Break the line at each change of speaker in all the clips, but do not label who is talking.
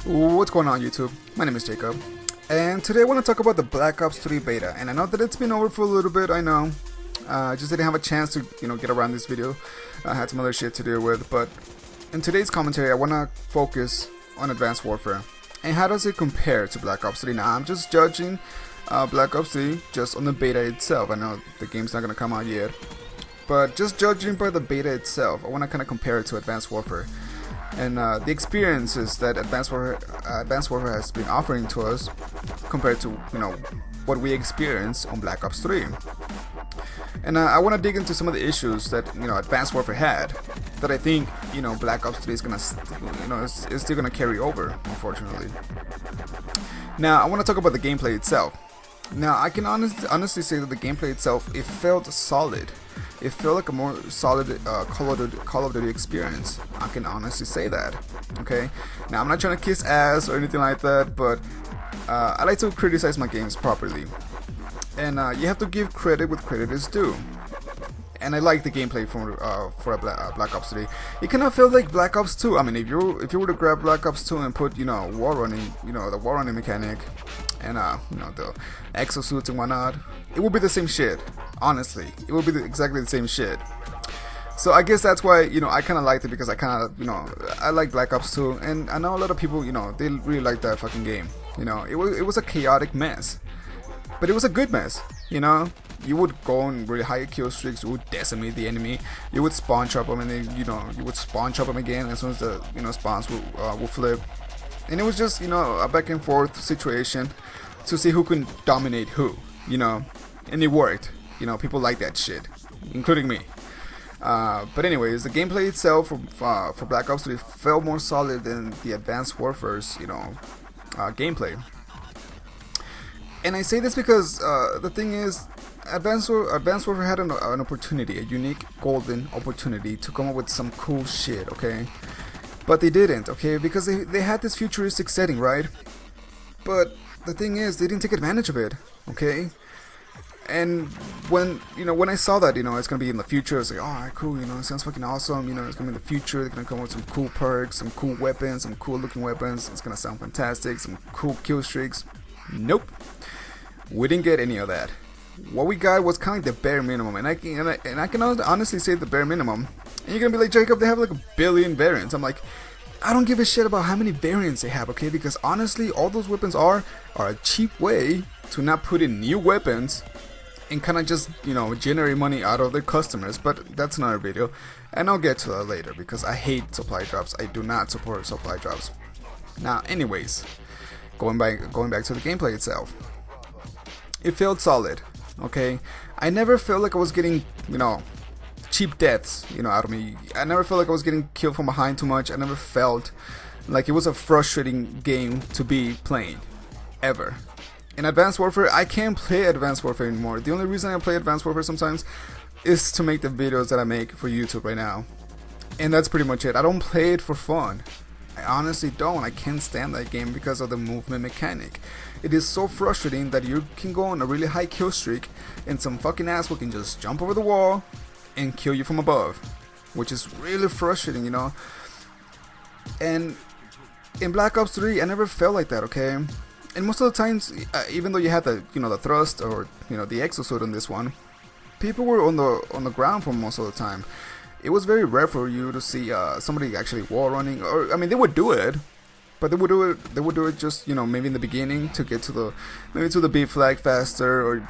What's going on, YouTube? My name is Jacob, and today I want to talk about the Black Ops 3 beta. And I know that it's been over for a little bit, I know. Just didn't have a chance to, get around this video. I had some other shit to deal with, but in today's commentary, I want to focus on Advanced Warfare. And how does it compare to Black Ops 3? Now, I'm just judging Black Ops 3 just on the beta itself. I know the game's not going to come out yet, but just judging by the beta itself, I want to kind of compare it to Advanced Warfare. And the experiences that Advanced Warfare has been offering to us compared to what we experienced on Black Ops 3. And I want to dig into some of the issues that Advanced Warfare had that I think Black Ops 3 is gonna is still gonna carry over, unfortunately. Now I want to talk about the gameplay itself. Now I can honestly say that the gameplay itself, it felt solid. It felt like a more solid Call of Duty experience. I can honestly say that. Okay. Now I'm not trying to kiss ass or anything like that, but I like to criticize my games properly, and you have to give credit what credit is due. And I like the gameplay for Black Ops 3. It kind of felt like Black Ops 2. I mean, if you were to grab Black Ops 2 and put wall running, the wall running mechanic, and the exosuits and whatnot, it would be the same shit. Honestly, it would be exactly the same shit. So I guess that's why I kind of liked it, because I kind of I like Black Ops 2, and I know a lot of people they really like that fucking game. It was a chaotic mess, but it was a good mess. You would go on really high kill streaks, you would decimate the enemy, you would spawn trap them, and then you would spawn trap them again as soon as the spawns will flip, and it was just a back and forth situation to see who can dominate who, and it worked. People like that shit, including me. But anyways, the gameplay itself for Black Ops 3 felt more solid than the Advanced Warfare's gameplay. And I say this because the thing is, Advanced Warfare had an opportunity, a unique golden opportunity to come up with some cool shit, okay? But they didn't, okay? Because they had this futuristic setting, right? But the thing is, they didn't take advantage of it, okay? And when I saw that it's gonna be in the future, I was like, alright, cool, it sounds fucking awesome. It's gonna be in the future. They're gonna come with some cool perks, some cool weapons, some cool looking weapons. It's gonna sound fantastic, some cool kill streaks. Nope, we didn't get any of that. What we got was kind of like the bare minimum, and I can honestly say the bare minimum. And you're gonna be like, Jacob, they have like 1 billion variants. I'm like, I don't give a shit about how many variants they have, okay? Because honestly, all those weapons are a cheap way to not put in new weapons and kind of just generate money out of their customers. But that's another video, and I'll get to that later, because I hate supply drops. I do not support supply drops. Now, anyways, going back to the gameplay itself, it felt solid, okay? I never felt like I was getting cheap deaths out of me. I never felt like I was getting killed from behind too much. I never felt like it was a frustrating game to be playing, ever. In Advanced Warfare, I can't play Advanced Warfare anymore. The only reason I play Advanced Warfare sometimes is to make the videos that I make for YouTube right now. And that's pretty much it. I don't play it for fun. I honestly don't. I can't stand that game because of the movement mechanic. It is so frustrating that you can go on a really high kill streak and some fucking asshole can just jump over the wall and kill you from above, which is really frustrating, And in Black Ops 3, I never felt like that, okay? And most of the times, even though you had the the thrust or the exosuit on this one, people were on the ground for most of the time. It was very rare for you to see somebody actually wall running, or I mean, they would do it, but they would do it just maybe in the beginning to get to the B flag faster, or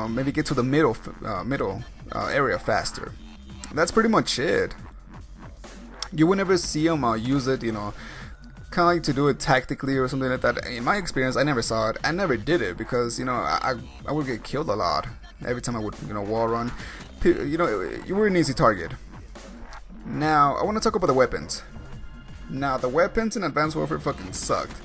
maybe get to the middle area faster. That's pretty much it. You would never see them use it, kind of like to do it tactically or something like that. In my experience, I never saw it. I never did it because I would get killed a lot every time I would wall run. You were an easy target. Now I want to talk about the weapons. Now the weapons in Advanced Warfare fucking sucked,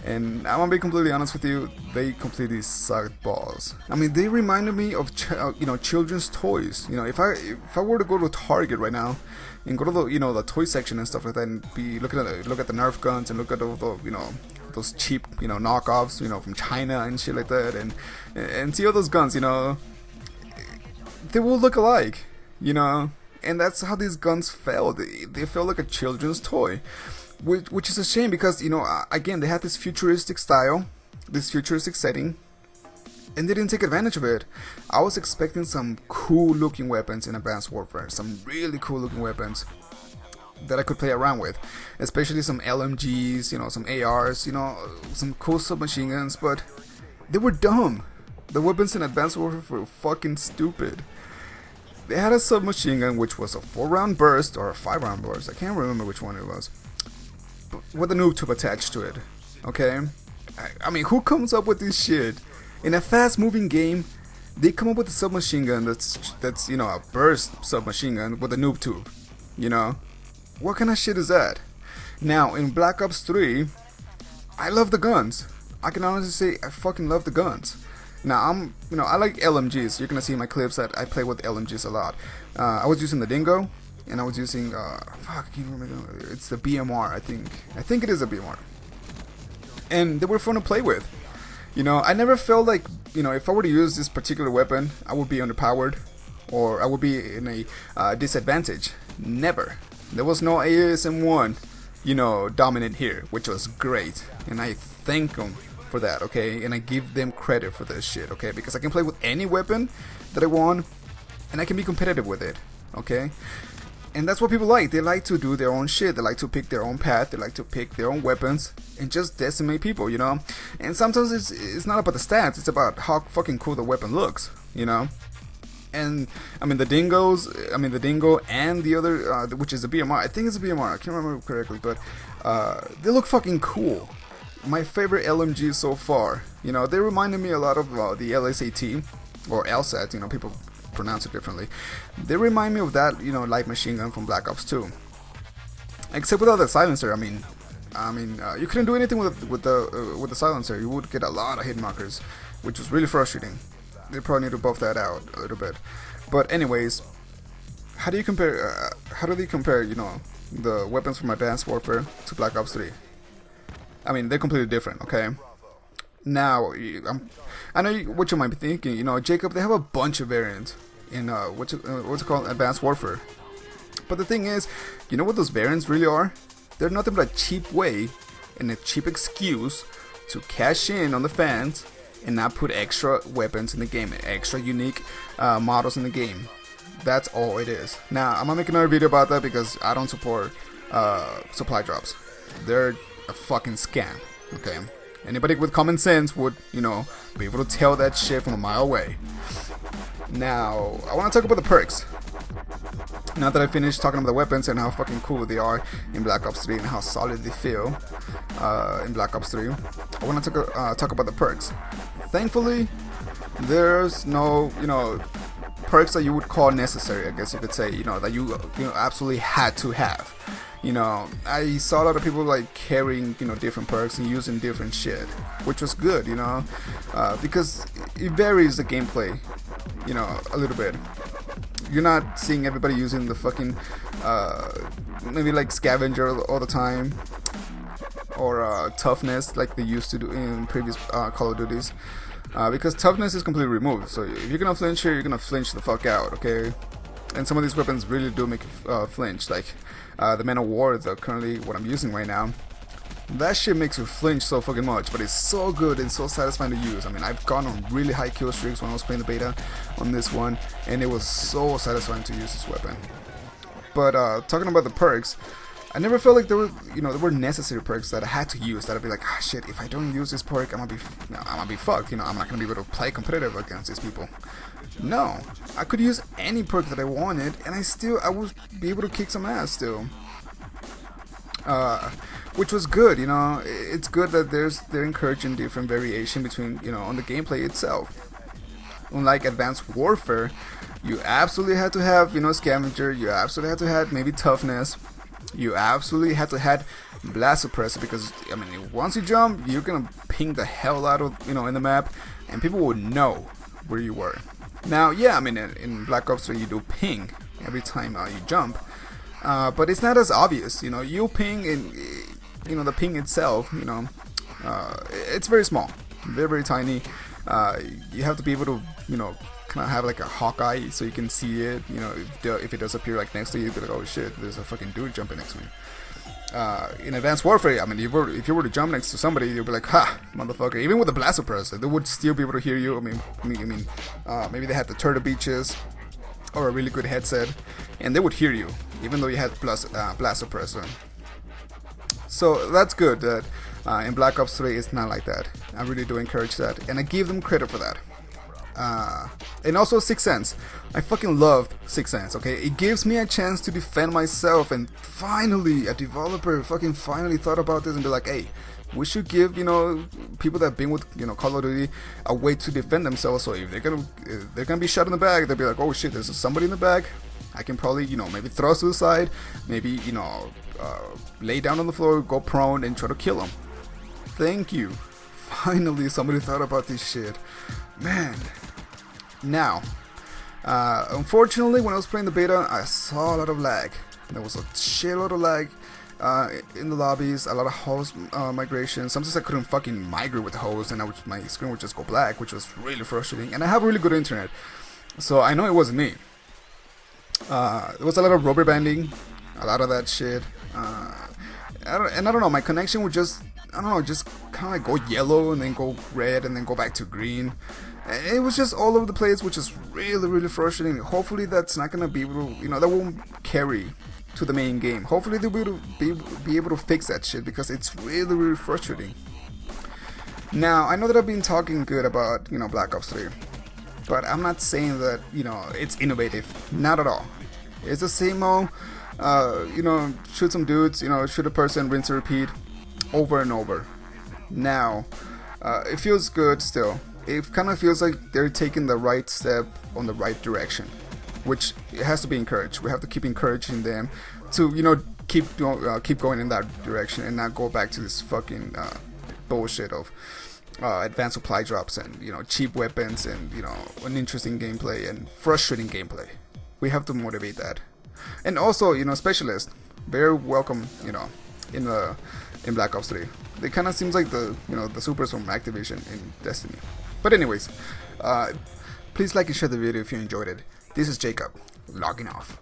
and I'm gonna be completely honest with you, they completely sucked balls. I mean, they reminded me of children's toys. If I were to go to Target right now and go to the the toy section and stuff like that, and be look at the Nerf guns and look at those cheap knockoffs from China and shit like that, and see all those guns, they will look alike, And that's how these guns felt. They felt like a children's toy. which is a shame because, you know, again, they had this futuristic style, this futuristic setting, and they didn't take advantage of it. I was expecting some cool looking weapons in Advanced Warfare, some really cool looking weapons that I could play around with, especially some LMGs, you know, some ARs, you know, some cool submachine guns, but they were dumb. The weapons in Advanced Warfare were fucking stupid. They had a submachine gun which was a 4-round burst or a 5-round burst, I can't remember which one it was, but with a noob tube attached to it, okay? I mean, who comes up with this shit? In a fast moving game, they come up with a submachine gun that's you know, a burst submachine gun with a noob tube, you know? What kind of shit is that? Now, in Black Ops 3, I love the guns. I can honestly say I fucking love the guns. Now, you know, I like LMGs. You're gonna see in my clips that I play with LMGs a lot. I was using the Dingo, and I was using, fuck, I can't remember. It's the BMR, I think. I think it is a BMR. And they were fun to play with. You know, I never felt like, you know, if I were to use this particular weapon, I would be underpowered, or I would be in a disadvantage. Never. There was no ASM1, you know, dominant here, which was great, and I thank them for that, okay, and I give them credit for this shit, okay, because I can play with any weapon that I want, and I can be competitive with it, okay, and that's what people like. They like to do their own shit, they like to pick their own path, they like to pick their own weapons, and just decimate people, you know, and sometimes it's not about the stats, it's about how fucking cool the weapon looks, you know. And I mean the Dingo and the other, which is the BMR. I think it's a BMR. I can't remember correctly, but they look fucking cool. My favorite LMG so far. You know, they reminded me a lot of the LSAT or LSAT. You know, people pronounce it differently. They remind me of that, you know, light machine gun from Black Ops 2. Except without the silencer. I mean, you couldn't do anything with the silencer. You would get a lot of hit markers, which was really frustrating. They probably need to buff that out a little bit. But anyways, how do you compare? How do they compare? You know, the weapons from Advanced Warfare to Black Ops 3? I mean, they're completely different. Okay. Now, I know what you might be thinking. You know, Jacob, they have a bunch of variants in what's it called, Advanced Warfare. But the thing is, you know what those variants really are? They're nothing but a cheap way and a cheap excuse to cash in on the fans and not put extra weapons in the game, extra unique models in the game. That's all it is. Now, I'm gonna make another video about that because I don't support supply drops. They're a fucking scam, okay? Anybody with common sense would, you know, be able to tell that shit from a mile away. Now, I want to talk about the perks. Now that I finished talking about the weapons and how fucking cool they are in Black Ops 3 and how solid they feel in Black Ops 3, I want to talk about the perks. Thankfully, there's no, you know, perks that you would call necessary, I guess you could say, you know, that you absolutely had to have. You know, I saw a lot of people like carrying, you know, different perks and using different shit, which was good, you know, because it varies the gameplay, you know, a little bit. You're not seeing everybody using the fucking, maybe like scavenger all the time, or toughness like they used to do in previous Call of Duties, because toughness is completely removed. So if you're gonna flinch here, you're gonna flinch the fuck out, okay? And some of these weapons really do make you flinch, like the Man of War, currently what I'm using right now. That shit makes you flinch so fucking much, but it's so good and so satisfying to use. I mean, I've gone on really high kill streaks when I was playing the beta on this one, and it was so satisfying to use this weapon. But talking about the perks, I never felt like there were necessary perks that I had to use. That I'd be like, ah, shit, if I don't use this perk, I'm gonna be fucked. You know, I'm not gonna be able to play competitive against these people. No, I could use any perk that I wanted, and I would be able to kick some ass still. Which was good, you know. It's good that they're encouraging different variation between, you know, on the gameplay itself. Unlike Advanced Warfare, you absolutely had to have, you know, scavenger. You absolutely had to have maybe toughness. You absolutely had to have blast suppressor, because I mean, once you jump, you're gonna ping the hell out of, you know, in the map, and people would know where you were. Now, yeah, I mean, in Black Ops 3 you do ping every time you jump, but it's not as obvious. You know, you ping, and you know, the ping itself, you know, it's very small, very tiny. You have to be able to, you know, kind of have like a hawk eye so you can see it. You know, if it does appear like next to you, you'll be like, oh shit, there's a fucking dude jumping next to me. in Advanced Warfare, I mean, if you were to jump next to somebody, you'd be like, ha, motherfucker. Even with the blast suppressor, they would still be able to hear you. Maybe they had the turtle beaches or a really good headset, and they would hear you, even though you had blast suppressor. So that's good that in Black Ops 3 it's not like that. I really do encourage that, and I give them credit for that. And also Sixth Sense. I fucking love Sixth Sense, okay? It gives me a chance to defend myself, and finally a developer fucking finally thought about this and be like, hey, we should give, people that have been with, Call of Duty a way to defend themselves. So if they're gonna be shot in the back, they'll be like, oh shit, there's somebody in the back. I can probably, maybe throw to the side, maybe, lay down on the floor, go prone, and try to kill them. Thank you. Finally, somebody thought about this shit. Man. Now, unfortunately, when I was playing the beta, I saw a lot of lag. There was a shitload of lag in the lobbies, a lot of host migration. Sometimes I couldn't fucking migrate with the host, and my screen would just go black, which was really frustrating. And I have really good internet, so I know it wasn't me. There was a lot of rubber banding, a lot of that shit. I don't know, my connection would just kind of like go yellow and then go red and then go back to green. It was just all over the place, which is really, really frustrating. Hopefully that's not gonna be able to, that won't carry to the main game. Hopefully they'll be able to fix that shit, because it's really, really frustrating. Now, I know that I've been talking good about, Black Ops 3, but I'm not saying that, it's innovative. Not at all. It's the same old, shoot some dudes, shoot a person, rinse and repeat, over and over. Now, it feels good still. It kind of feels like they're taking the right step on the right direction, which it has to be encouraged. We have to keep encouraging them to, keep going in that direction and not go back to this fucking bullshit of advanced supply drops and cheap weapons and an interesting gameplay and frustrating gameplay. We have to motivate that, and also specialists, very welcome in Black Ops 3. They kind of seems like the supers from Activision in Destiny. But anyways, please like and share the video if you enjoyed it. This is Jacob, logging off.